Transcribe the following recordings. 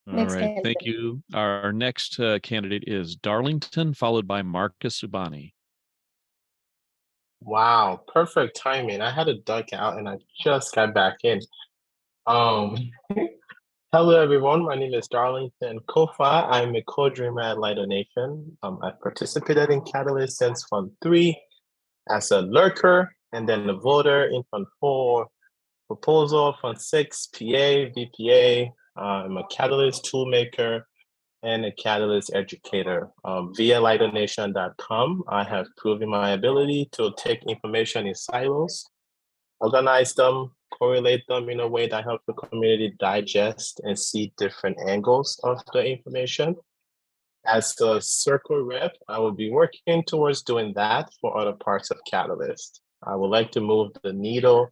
All Next right. Thank candidate. you. Our next candidate is Darlington, followed by Marcus Ubani. Wow, perfect timing. I had to duck out and I just got back in. Um, Hello everyone, my name is Darlington Kofa. I'm a co-dreamer at Lido Nation. I've participated in Catalyst since Fund 3 as a lurker and then a voter in Fund 4, proposal, Fund 6, PA, VPA. I'm a Catalyst toolmaker and a Catalyst educator. Via lidonation.com, I have proven my ability to take information in silos, organize them, correlate them in a way that helps the community digest and see different angles of the information. As the circle rep, I will be working towards doing that for other parts of Catalyst. I would like to move the needle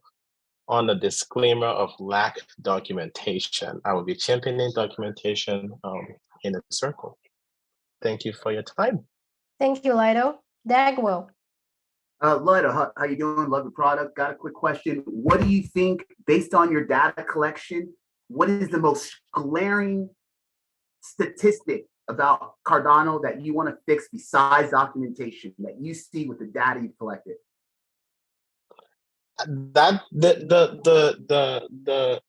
on the disclaimer of lack documentation. I will be championing documentation in a circle. Thank you for your time. Thank you, Lido. Dagwell. Lido, how you doing? Love the product. Got a quick question. What do you think, based on your data collection, what is the most glaring statistic about Cardano that you want to fix besides documentation that you see with the data you've collected? That the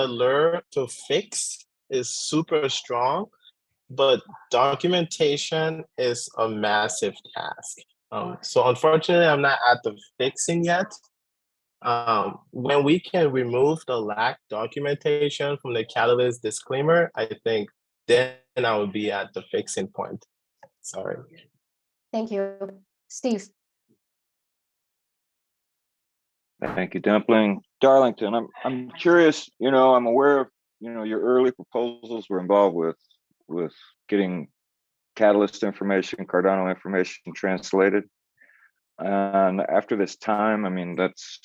lure to fix is super strong, but documentation is a massive task. So unfortunately, I'm not at the fixing yet. When we can remove the lack documentation from the Catalyst disclaimer, I think then I will be at the fixing point. Sorry. Thank you. Steve. Thank you, Dumpling. Darlington, I'm curious, I'm aware of, your early proposals were involved with getting Catalyst information, Cardano information translated. And after this time, I mean, that's,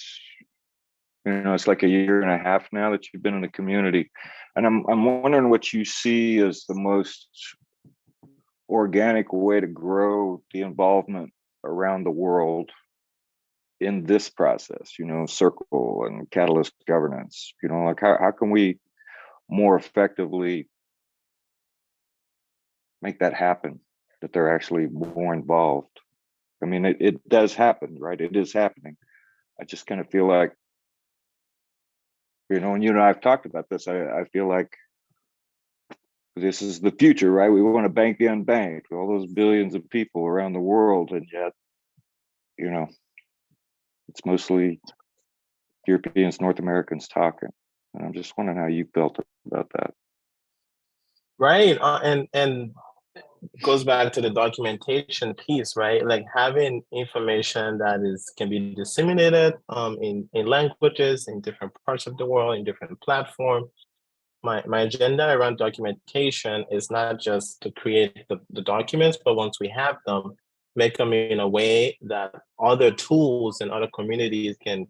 it's like a year and a half now that you've been in the community. And I'm wondering what you see as the most organic way to grow the involvement around the world in this process, Circle and Catalyst governance, like how can we more effectively make that happen, that they're actually more involved? I mean, it does happen, right? It is happening. I just kind of feel like, and I've talked about this. I feel like this is the future, right? We want to bank the unbanked, all those billions of people around the world, and yet, it's mostly Europeans, North Americans talking. And I'm just wondering how you felt about that. Right. And goes back to the documentation piece, right? Like having information that can be disseminated in languages in different parts of the world, in different platforms. My agenda around documentation is not just to create the documents, but once we have them, make them in a way that other tools and other communities can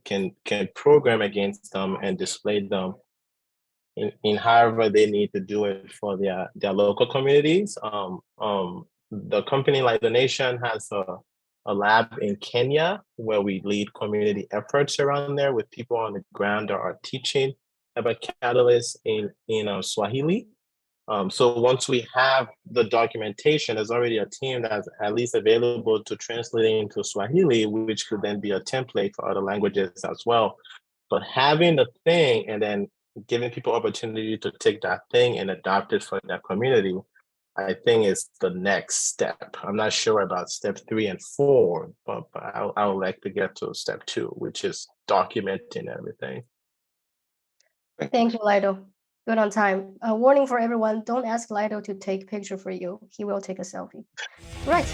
program against them and display them in however they need to do it for their local communities. The company like the Nation has a lab in Kenya where we lead community efforts around there with people on the ground that are teaching about Catalyst in Swahili. So once we have the documentation, there's already a team that's at least available to translate it into Swahili, which could then be a template for other languages as well. But having the thing and then giving people opportunity to take that thing and adopt it for their community, I think is the next step. I'm not sure about step 3 and 4, but I would like to get to step 2, which is documenting everything. Thank you, Lido. Good on time. A warning for everyone, don't ask Lido to take picture for you. He will take a selfie. Right.